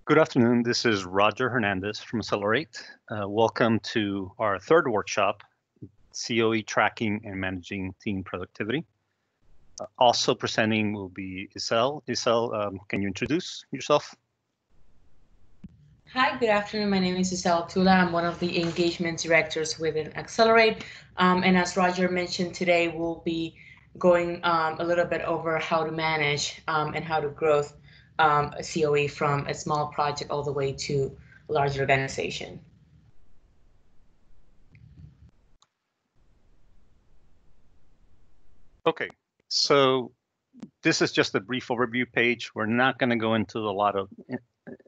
Good afternoon. This is Roger Hernandez from Accelirate. Welcome to our third workshop, COE Tracking and Managing Team Productivity. Also presenting will be Isel. Isel, can you introduce yourself? Hi, good afternoon. My name is Isel Tula. I'm one of the engagement directors within Accelirate. And as Roger mentioned, today we'll be going a little bit over how to manage and how to grow a COE from a small project all the way to a large organization. Okay, so this is just a brief overview page. We're not going to go into a lot of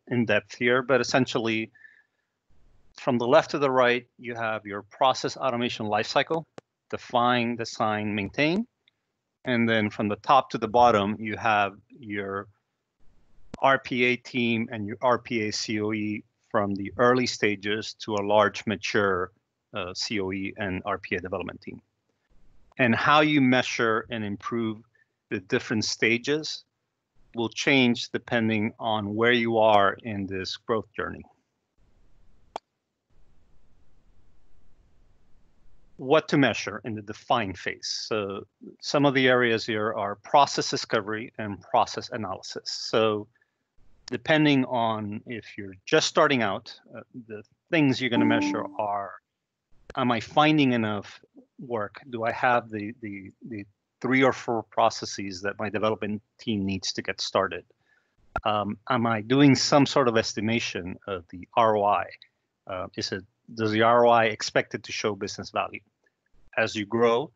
in-depth here, but essentially from the left to the right, you have your process automation lifecycle, define, design, maintain. And then from the top to the bottom, you have your RPA team and your RPA-COE from the early stages to a large mature COE and RPA development team. And how you measure and improve the different stages will change depending on where you are in this growth journey. What to measure in the define phase. So some of the areas here are process discovery and process analysis. So depending on if you're just starting out, the things you're going to measure are, am I finding enough work? Do I have the 3 or 4 processes that my development team needs to get started? Am I doing some sort of estimation of the ROI? Does the ROI expected to show business value? As you grow,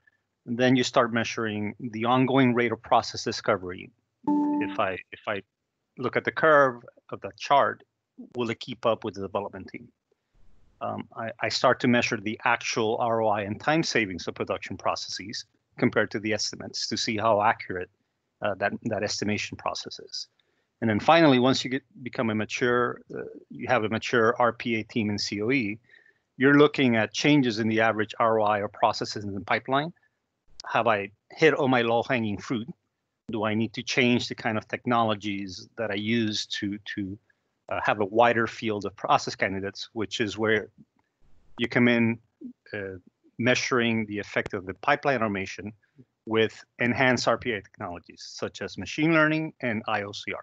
then you start measuring the ongoing rate of process discovery. If I look at the curve of that chart, will it keep up with the development team? I start to measure the actual ROI and time savings of production processes compared to the estimates to see how accurate that estimation process is. And then finally, once you become a mature, you have a mature RPA team in COE, you're looking at changes in the average ROI or processes in the pipeline. Have I hit all my low-hanging fruit? Do I need to change the kind of technologies that I use to have a wider field of process candidates, which is where you come in measuring the effect of the pipeline automation with enhanced RPA technologies, such as machine learning and IOCR.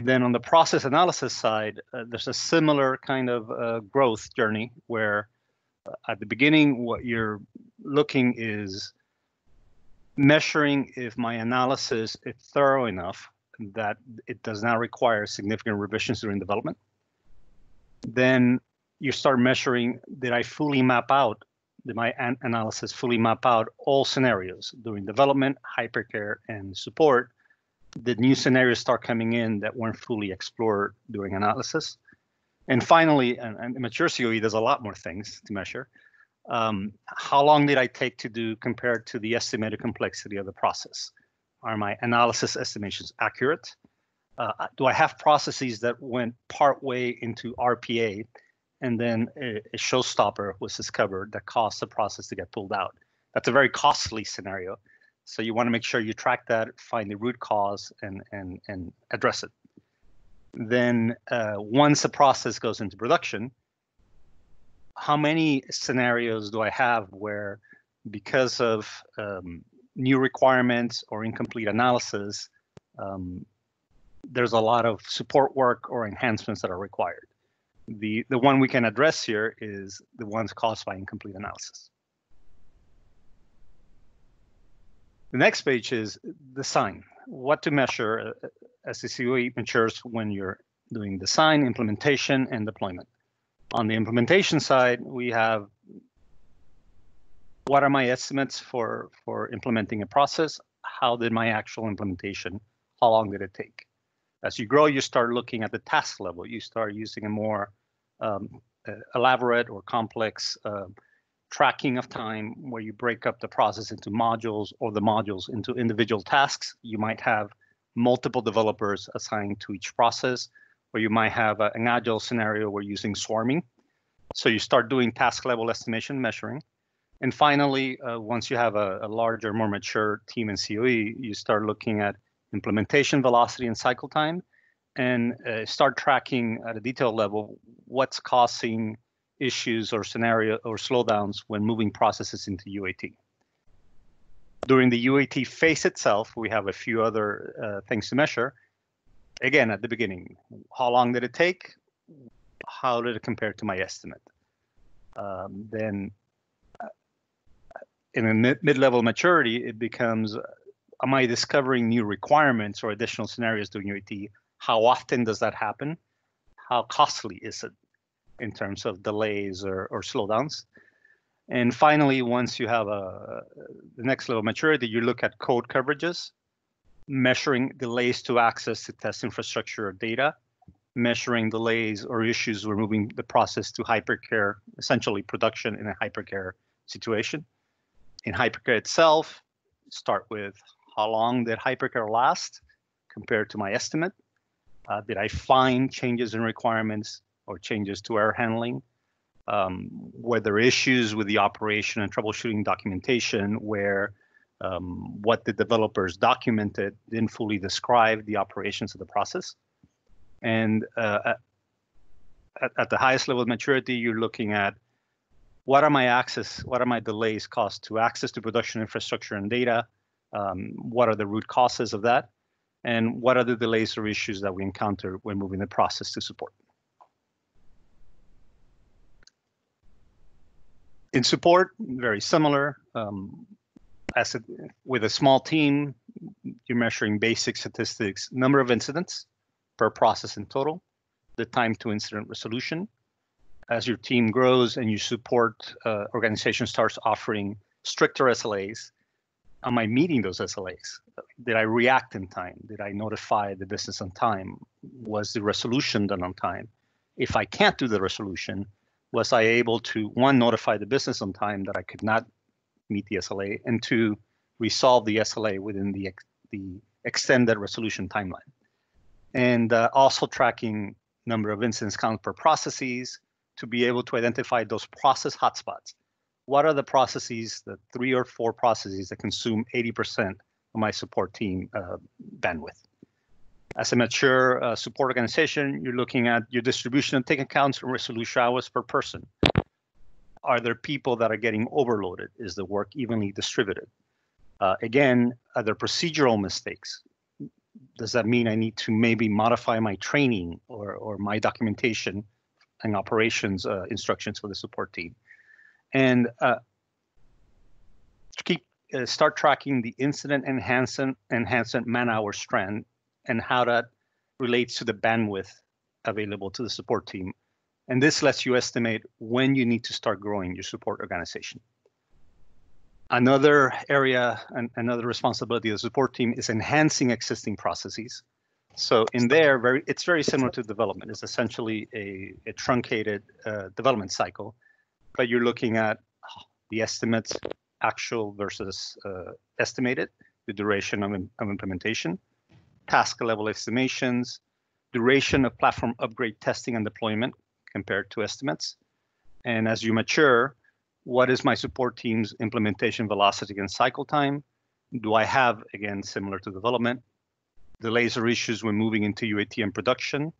Then on the process analysis side, there's a similar kind of growth journey where at the beginning, what you're looking is measuring if my analysis is thorough enough that it does not require significant revisions during development. Then you start measuring, did I fully map out, did my analysis fully map out all scenarios during development, hypercare, and support? Did new scenarios start coming in that weren't fully explored during analysis? And finally, and mature COE does a lot more things to measure. How long did I take to do compared to the estimated complexity of the process? Are my analysis estimations accurate? Do I have processes that went part way into RPA and then a showstopper was discovered that caused the process to get pulled out? That's a very costly scenario. So you want to make sure you track that, find the root cause, and address it. Then once a process goes into production, how many scenarios do I have where, because of new requirements or incomplete analysis, there's a lot of support work or enhancements that are required? The one we can address here is the ones caused by incomplete analysis. The next page is design. What to measure as the COE matures when you're doing design, implementation, and deployment. On the implementation side, we have what are my estimates for implementing a process? How did my actual implementation, how long did it take? As you grow, you start looking at the task level. You start using a more elaborate or complex tracking of time where you break up the process into modules or the modules into individual tasks. You might have multiple developers assigned to each process, or you might have an agile scenario where you're using swarming. So you start doing task level estimation measuring. And finally, once you have a larger, more mature team in COE, you start looking at implementation velocity and cycle time, and start tracking at a detailed level what's causing issues or scenario or slowdowns when moving processes into UAT. During the UAT phase itself, we have a few other things to measure. Again, at the beginning, how long did it take? How did it compare to my estimate? Then in a mid-level maturity, it becomes, am I discovering new requirements or additional scenarios during UAT? How often does that happen? How costly is it in terms of delays or slowdowns? And finally, once you have the next level of maturity, you look at code coverages, measuring delays to access to test infrastructure or data, measuring delays or issues when moving the process to hypercare, essentially production in a hypercare situation. In hypercare itself, start with how long did hypercare last compared to my estimate? Did I find changes in requirements or changes to error handling? Were there issues with the operation and troubleshooting documentation where what the developers documented didn't fully describe the operations of the process? And at the highest level of maturity, you're looking at what are my delays cost to access to production infrastructure and data? What are the root causes of that? And what are the delays or issues that we encounter when moving the process to support? In support, very similar. With a small team, you're measuring basic statistics, number of incidents per process in total, the time to incident resolution. As your team grows and your support organization starts offering stricter SLAs, am I meeting those SLAs? Did I react in time? Did I notify the business on time? Was the resolution done on time? If I can't do the resolution, was I able to, one, notify the business on time that I could not meet the SLA, and two, resolve the SLA within the extended resolution timeline? And also tracking number of incidents count per processes to be able to identify those process hotspots. What are the processes, the 3 or 4 processes that consume 80% of my support team bandwidth? As a mature support organization, you're looking at your distribution of ticket counts and resolution hours per person. Are there people that are getting overloaded? Is the work evenly distributed? Again, are there procedural mistakes? Does that mean I need to maybe modify my training or my documentation and operations instructions for the support team? And start tracking the incident enhancement man-hour strand and how that relates to the bandwidth available to the support team. And this lets you estimate when you need to start growing your support organization. Another area and another responsibility of the support team is enhancing existing processes. So in there, it's very similar to development. It's essentially a truncated development cycle, but you're looking at the estimates, actual versus estimated, the duration of implementation, task level estimations, duration of platform upgrade testing and deployment compared to estimates. And as you mature, what is my support team's implementation velocity and cycle time? Do I have, again, similar to development, delays or issues when moving into UAT and production?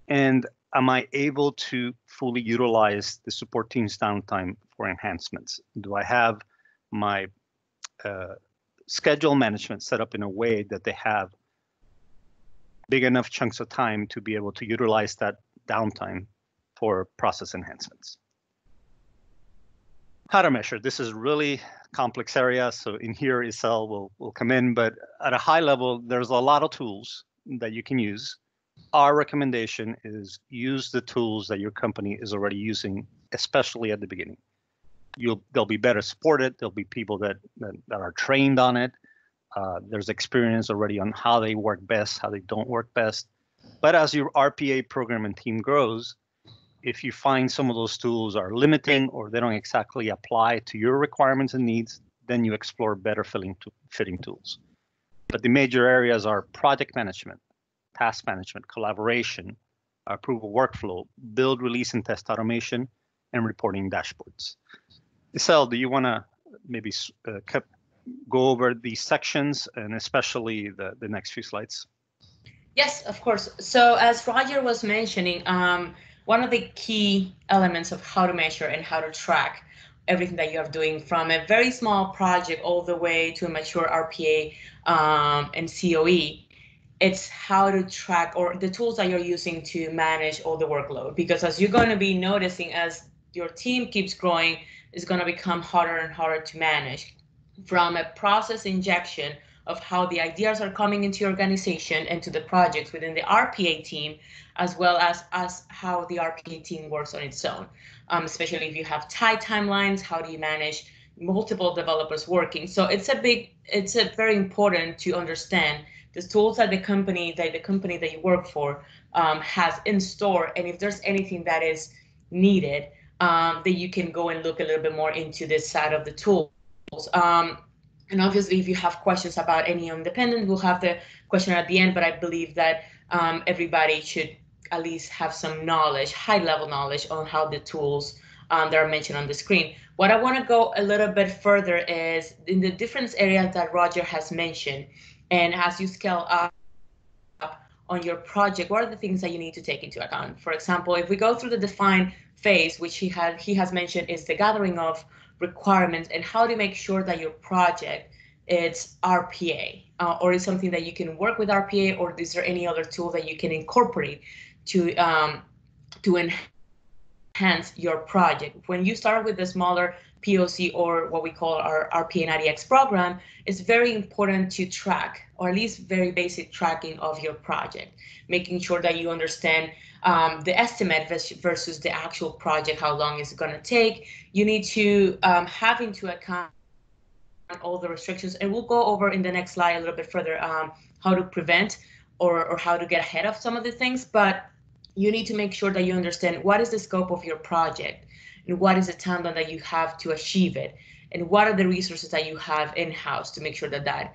And am I able to fully utilize the support team's downtime for enhancements? Do I have my schedule management set up in a way that they have big enough chunks of time to be able to utilize that downtime for process enhancements? How to measure? This is really complex area. So in here, Isel will come in, but at a high level, there's a lot of tools that you can use. Our recommendation is use the tools that your company is already using, especially at the beginning. They'll be better supported. There'll be people that are trained on it. There's experience already on how they work best, how they don't work best. But as your RPA program and team grows, if you find some of those tools are limiting or they don't exactly apply to your requirements and needs, then you explore better fitting tools. But the major areas are project management, task management, collaboration, approval workflow, build, release, and test automation, and reporting dashboards. Isel, do you want to maybe go over these sections and especially the next few slides? Yes, of course. So as Roger was mentioning, one of the key elements of how to measure and how to track everything that you are doing from a very small project all the way to a mature RPA and COE, it's how to track or the tools that you're using to manage all the workload. Because as you're going to be noticing, as your team keeps growing, it's going to become harder and harder to manage. From a process injection of how the ideas are coming into your organization and to the projects within the RPA team, as well as how the RPA team works on its own. Especially if you have tight timelines, how do you manage multiple developers working? So it's a very important to understand the tools that the company that you work for has in store, and if there's anything that is needed, that you can go and look a little bit more into this side of the tools. And obviously, if you have questions about any independent, we'll have the question at the end, but I believe that everybody should at least have some knowledge, high-level knowledge on how the tools that are mentioned on the screen. What I want to go a little bit further is in the different areas that Roger has mentioned, and as you scale up on your project, what are the things that you need to take into account? For example, if we go through the define phase, which he has mentioned is the gathering of requirements and how to make sure that your project it's RPA or is something that you can work with RPA, or is there any other tool that you can incorporate to enhance your project? When you start with the smaller POC or what we call our RPA-90X program, it's very important to track, or at least very basic tracking of your project, making sure that you understand the estimate versus the actual project, how long is it going to take. You need to have into account all the restrictions, and we'll go over in the next slide a little bit further how to prevent or how to get ahead of some of the things. But you need to make sure that you understand what is the scope of your project and what is the timeline that you have to achieve it, and what are the resources that you have in-house to make sure that that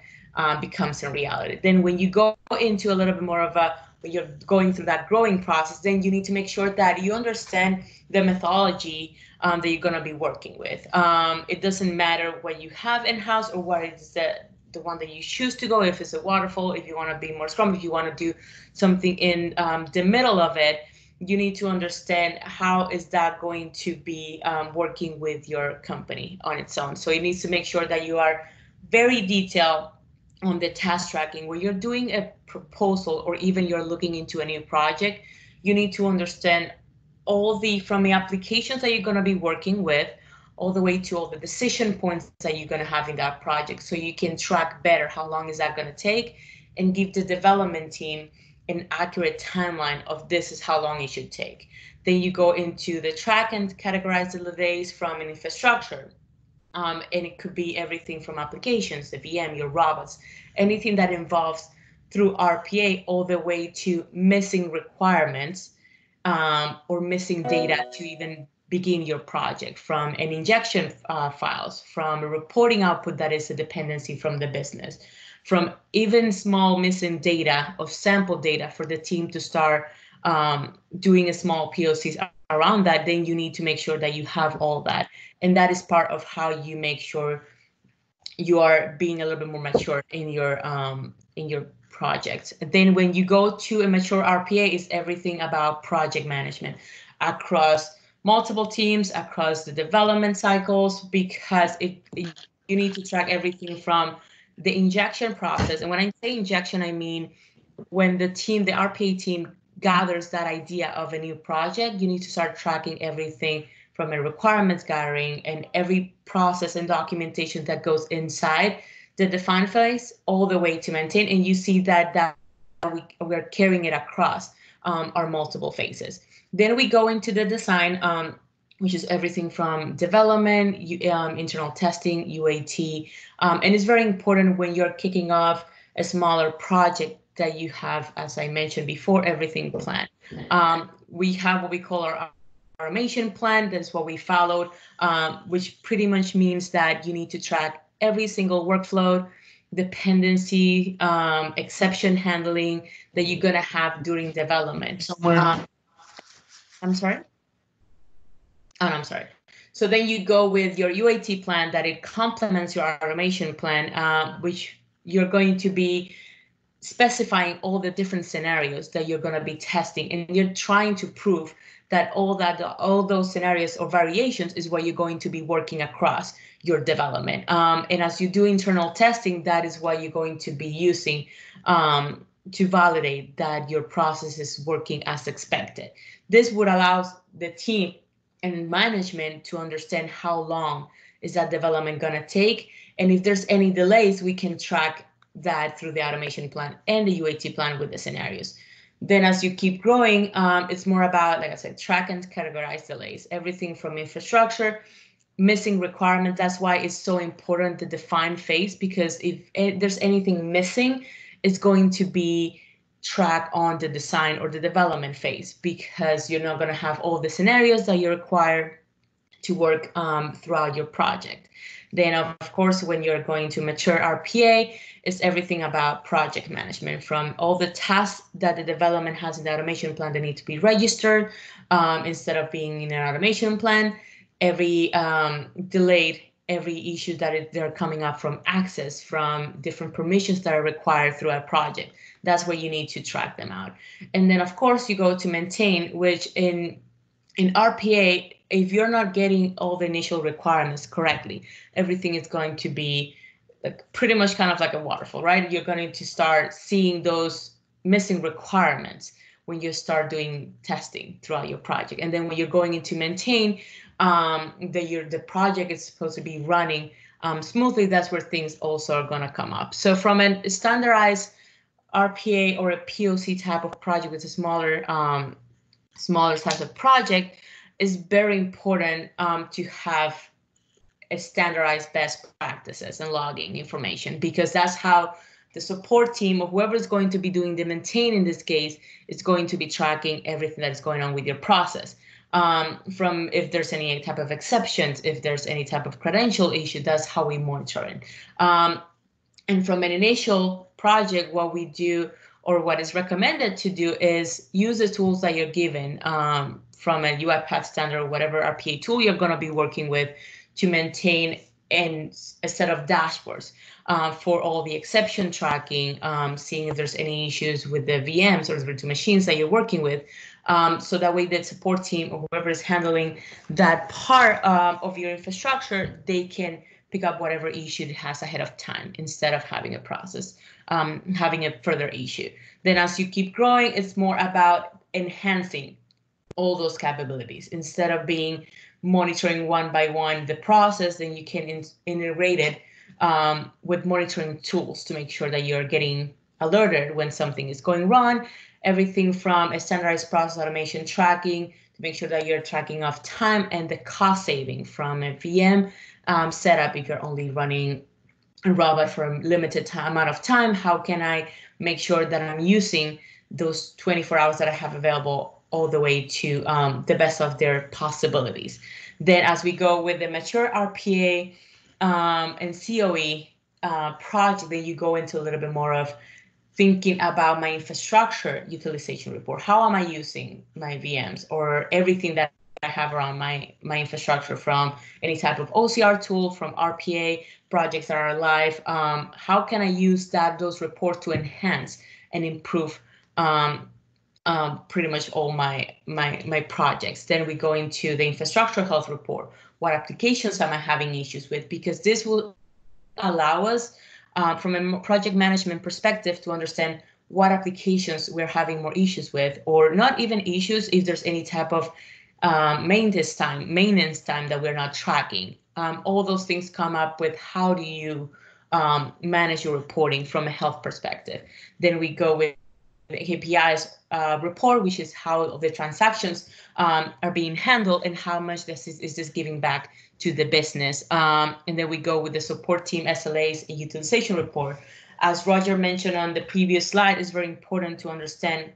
becomes a reality. Then when you go into a little bit more of when you're going through that growing process, then you need to make sure that you understand the methodology that you're going to be working with. It doesn't matter what you have in-house or what is the one that you choose to go, if it's a waterfall, if you want to be more Scrum, if you want to do something in the middle of it, you need to understand how is that going to be working with your company on its own. So it needs to make sure that you are very detailed on the task tracking. When you're doing a proposal or even you're looking into a new project, you need to understand all from the applications that you're going to be working with, all the way to all the decision points that you're going to have in that project, so you can track better how long is that going to take and give the development team an accurate timeline of this is how long it should take. Then you go into the track and categorize the days from an infrastructure. And it could be everything from applications, the VM, your robots, anything that involves through RPA, all the way to missing requirements or missing data to even begin your project, from an injection files, from a reporting output that is a dependency from the business, from even small missing data of sample data for the team to start doing a small POCs around that. Then you need to make sure that you have all that. And that is part of how you make sure you are being a little bit more mature in your project. Then when you go to a mature RPA, it's everything about project management across multiple teams, across the development cycles, because you need to track everything from the injection process. And when I say injection, I mean when the RPA team gathers that idea of a new project, you need to start tracking everything from a requirements gathering and every process and documentation that goes inside the define phase all the way to maintain. And you see that we're carrying it across our multiple phases. Then we go into the design, which is everything from development, internal testing, UAT. And it's very important when you're kicking off a smaller project that you have, as I mentioned before, everything planned. We have what we call our automation plan. That's what we followed, which pretty much means that you need to track every single workflow, dependency, exception handling that you're going to have during development. I'm sorry? Oh, no, I'm sorry. So then you go with your UAT plan that it complements your automation plan, which you're going to be specifying all the different scenarios that you're going to be testing, and you're trying to prove that all those scenarios or variations is what you're going to be working across your development. And as you do internal testing, that is what you're going to be using to validate that your process is working as expected. This would allow the team and management to understand how long is that development going to take, and if there's any delays, we can track that through the automation plan and the UAT plan with the scenarios. Then as you keep growing, it's more about, like I said, track and categorize delays, everything from infrastructure, missing requirements. That's why it's so important to define phase, because if there's anything missing, it's going to be tracked on the design or the development phase, because you're not going to have all the scenarios that you require to work throughout your project. Then, of course, when you're going to mature RPA, it's everything about project management, from all the tasks that the development has in the automation plan that need to be registered instead of being in an automation plan, every delayed, every issue that they're coming up from access, from different permissions that are required through a project. That's where you need to track them out. And then, of course, you go to maintain, which in RPA, if you're not getting all the initial requirements correctly, everything is going to be pretty much kind of like a waterfall, right? You're going to start seeing those missing requirements when you start doing testing throughout your project. And then when you're going into maintain, the project is supposed to be running smoothly. That's where things also are going to come up. So from a standardized RPA or a POC type of project, it's a smaller size of project, is very important to have a standardized best practices and logging information, because that's how the support team or whoever is going to be doing the maintain in this case is going to be tracking everything that's going on with your process. From if there's any type of exceptions, if there's any type of credential issue, that's how we monitor it. And from an initial project, what we do or what is recommended to do is use the tools that you're given from a UiPath standard or whatever RPA tool you're going to be working with to maintain a set of dashboards for all the exception tracking, seeing if there's any issues with the VMs or the virtual machines that you're working with. So that way the support team or whoever is handling that part of your infrastructure, they can pick up whatever issue it has ahead of time instead of having a process, having a further issue. Then as you keep growing, it's more about enhancing all those capabilities. Instead of being monitoring one by one the process, then you can integrate it with monitoring tools to make sure that you're getting alerted when something is going wrong. Everything from a standardized process automation tracking to make sure that you're tracking off time and the cost saving from a VM setup. If you're only running a robot for a limited amount of time, how can I make sure that I'm using those 24 hours that I have available all the way to the best of their possibilities. Then as we go with the mature RPA and COE project, then you go into a little bit more of thinking about my infrastructure utilization report. How am I using my VMs or everything that I have around my infrastructure, from any type of OCR tool, from RPA projects that are live? How can I use those reports to enhance and improve pretty much all my projects? Then we go into the infrastructure health report. What applications am I having issues with? Because this will allow us from a project management perspective to understand what applications we're having more issues with, or not even issues, if there's any type of maintenance time that we're not tracking. All those things come up with how do you manage your reporting from a health perspective. Then we go with the KPIs report, which is how the transactions are being handled and how much is this giving back to the business. And then we go with the support team SLAs and utilization report. As Roger mentioned on the previous slide, it's very important to understand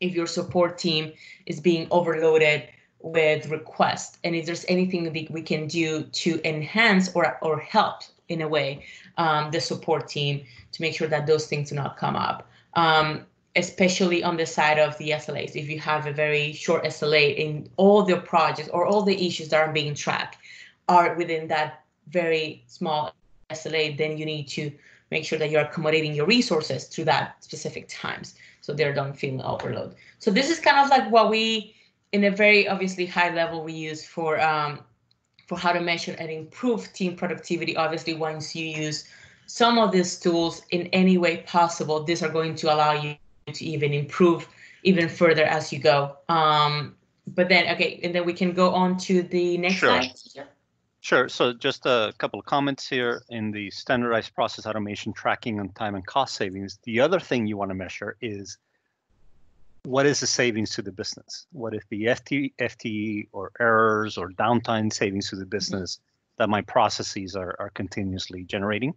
if your support team is being overloaded with requests, and if there's anything that we can do to enhance or help in a way the support team to make sure that those things do not come up. Especially on the side of the SLAs. If you have a very short SLA in all the projects or all the issues that are being tracked are within that very small SLA, then you need to make sure that you're accommodating your resources through that specific times, so they don't feel overload. So this is kind of like what we, in a very obviously high level, we use for how to measure and improve team productivity. Obviously, once you use some of these tools in any way possible, these are going to allow you to even improve even further as you go. But then, okay, and then we can go on to the next slide. Sure. So just a couple of comments here in the standardized process automation tracking on time and cost savings. The other thing you want to measure is what is the savings to the business? What if the FTE or errors or downtime savings to the business that my processes are continuously generating?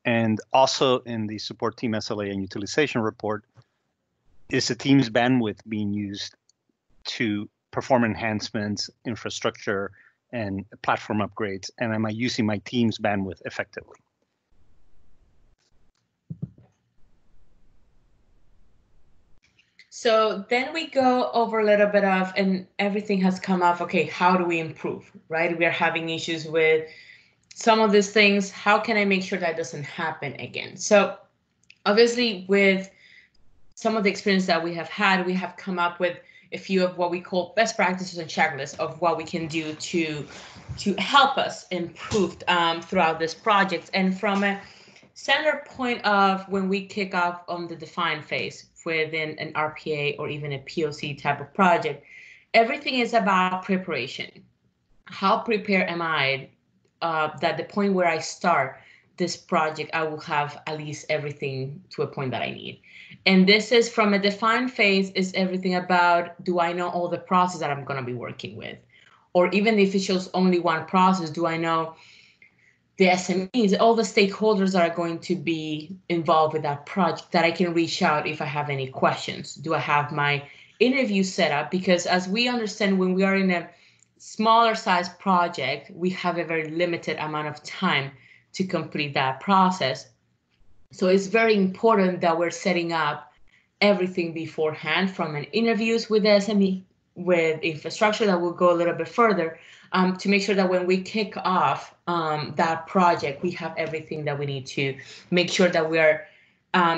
And also in the support team SLA and utilization report, is the team's bandwidth being used to perform enhancements, infrastructure, and platform upgrades? And am I using my team's bandwidth effectively? So then we go over a little bit of, and everything has come up, okay, how do we improve, right? We are having issues with some of these things. How can I make sure that doesn't happen again? So obviously with some of the experience that we have had, we have come up with a few of what we call best practices and checklists of what we can do to help us improve throughout this project. And from a standard point of when we kick off on the define phase within an RPA or even a POC type of project, everything is about preparation. How prepared am I that the point where I start this project, I will have at least everything to a point that I need. And this is from a define phase, is everything about, do I know all the process that I'm going to be working with? Or even if it shows only one process, do I know the SMEs, all the stakeholders that are going to be involved with that project, that I can reach out if I have any questions? Do I have my interview set up? Because as we understand, when we are in a smaller size project, we have a very limited amount of time to complete that process. So it's very important that we're setting up everything beforehand, from an interviews with the SME, with infrastructure that will go a little bit further, to make sure that when we kick off that project, we have everything that we need to make sure that we are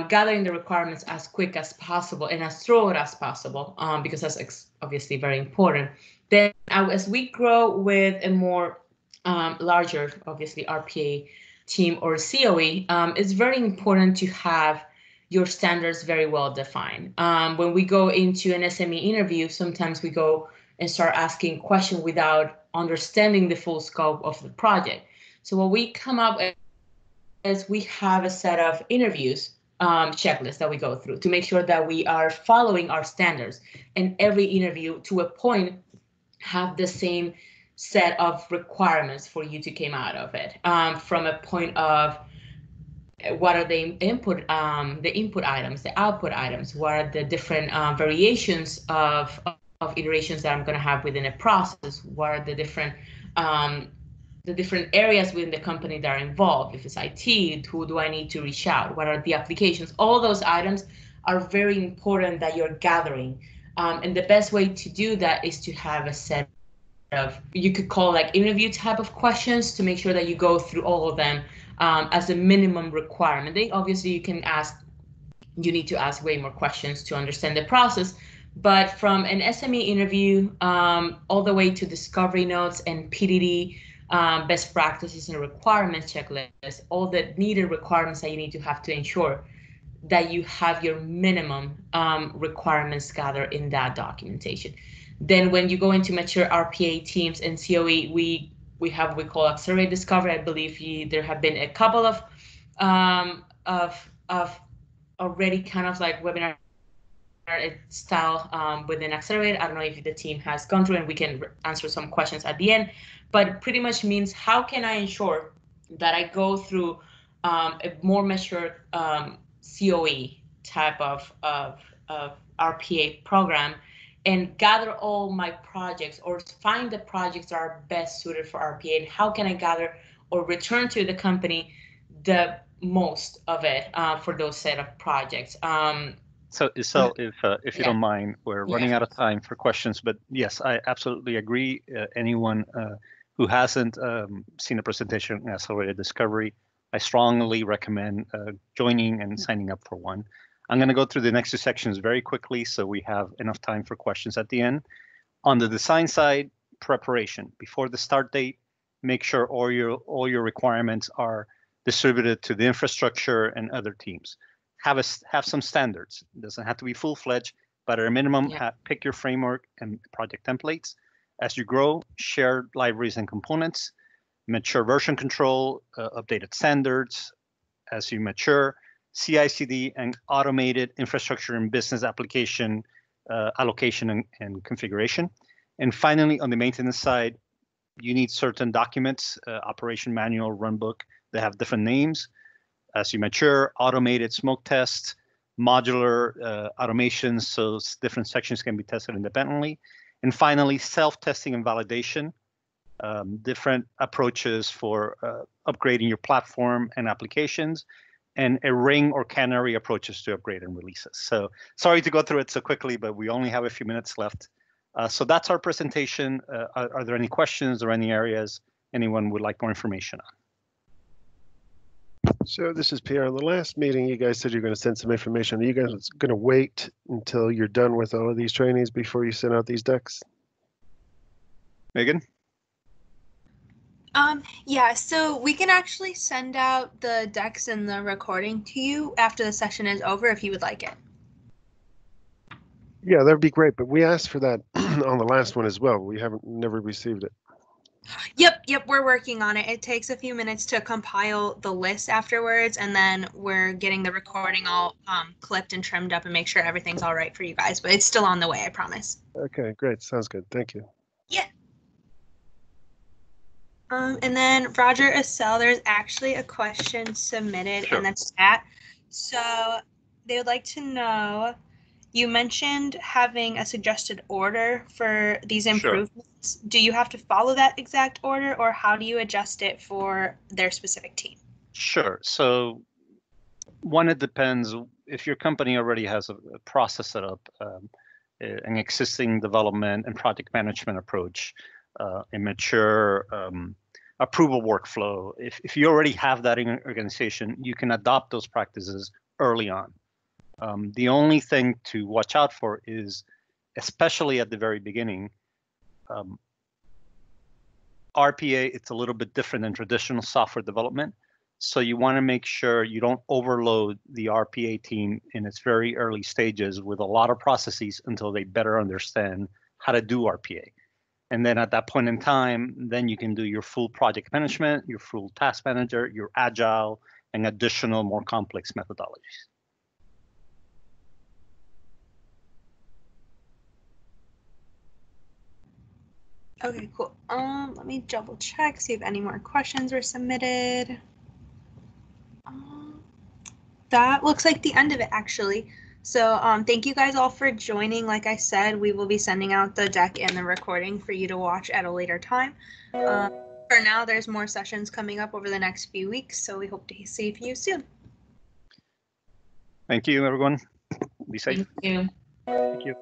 gathering the requirements as quick as possible and as thorough as possible, because that's obviously very important. Then as we grow with a more larger, obviously, RPA team or COE, it's very important to have your standards very well defined. When we go into an SME interview, sometimes we go and start asking questions without understanding the full scope of the project. So what we come up with is we have a set of interviews checklist that we go through to make sure that we are following our standards, and every interview to a point have the same set of requirements for you to come out of it, from a point of what are the input items, the output items, what are the different variations of iterations that I'm going to have within a process, what are the different areas within the company that are involved, if it's IT, who do I need to reach out, what are the applications? All those items are very important that you're gathering, and the best way to do that is to have a set of, you could call like interview type of questions, to make sure that you go through all of them as a minimum requirement. They obviously you need to ask way more questions to understand the process, but from an SME interview all the way to discovery notes and PDD, best practices and requirements checklist, all the needed requirements that you need to have to ensure that you have your minimum requirements gathered in that documentation. Then when you go into mature RPA teams and COE, we have what we call Accelirate Discovery. I believe there have been a couple of already kind of like webinar style within Accelirate. I don't know if the team has gone through, and we can answer some questions at the end, but pretty much means, how can I ensure that I go through a more mature COE type of RPA program and gather all my projects, or find the projects that are best suited for RPA, and how can I gather or return to the company the most of it for those set of projects. So Isel, if you don't mind, we're running out of time for questions, but yes, I absolutely agree. Anyone who hasn't seen a presentation on Accelerated Discovery, I strongly recommend joining and signing up for one. I'm going to go through the next two sections very quickly so we have enough time for questions at the end. On the design side, preparation. Before the start date, make sure all your requirements are distributed to the infrastructure and other teams. Have some standards. It doesn't have to be full-fledged, but at a minimum, pick your framework and project templates. As you grow, share libraries and components, mature version control, updated standards. As you mature, CI/CD and automated infrastructure and business application allocation and configuration. And finally, on the maintenance side, you need certain documents, operation manual, runbook, that have different names. As you mature, automated smoke tests, modular automations, so different sections can be tested independently. And finally, self-testing and validation, different approaches for upgrading your platform and applications, and a ring or canary approaches to upgrade and releases. So sorry to go through it so quickly, but we only have a few minutes left. So that's our presentation. Are there any questions or any areas anyone would like more information on? So this is Pierre. On the last meeting, you guys said you're going to send some information. Are you guys going to wait until you're done with all of these trainings before you send out these decks? Megan? Yeah, so we can actually send out the decks and the recording to you after the session is over if you would like it. Yeah, that'd be great. But we asked for that on the last one as well. We never received it. Yep, we're working on it. It takes a few minutes to compile the list afterwards, and then we're getting the recording all clipped and trimmed up and make sure everything's all right for you guys. But it's still on the way, I promise. Okay, great. Sounds good. Thank you. Yeah. And then Roger Isel, there's actually a question submitted in the chat. So they would like to know, you mentioned having a suggested order for these improvements. Do you have to follow that exact order, or how do you adjust it for their specific team? Sure. So one, it depends. If your company already has a process set up, an existing development and project management approach, a mature approval workflow, if you already have that in your organization, you can adopt those practices early on. The only thing to watch out for is, especially at the very beginning, RPA, it's a little bit different than traditional software development. So you want to make sure you don't overload the RPA team in its very early stages with a lot of processes until they better understand how to do RPA. And then at that point in time, then you can do your full project management, your full task manager, your agile, and additional more complex methodologies. Okay, cool. Let me double check, see if any more questions were submitted. That looks like the end of it, actually. So thank you guys all for joining. Like I said, we will be sending out the deck and the recording for you to watch at a later time. For now, there's more sessions coming up over the next few weeks, so we hope to see you soon. Thank you, everyone. Be safe. Thank you. Thank you.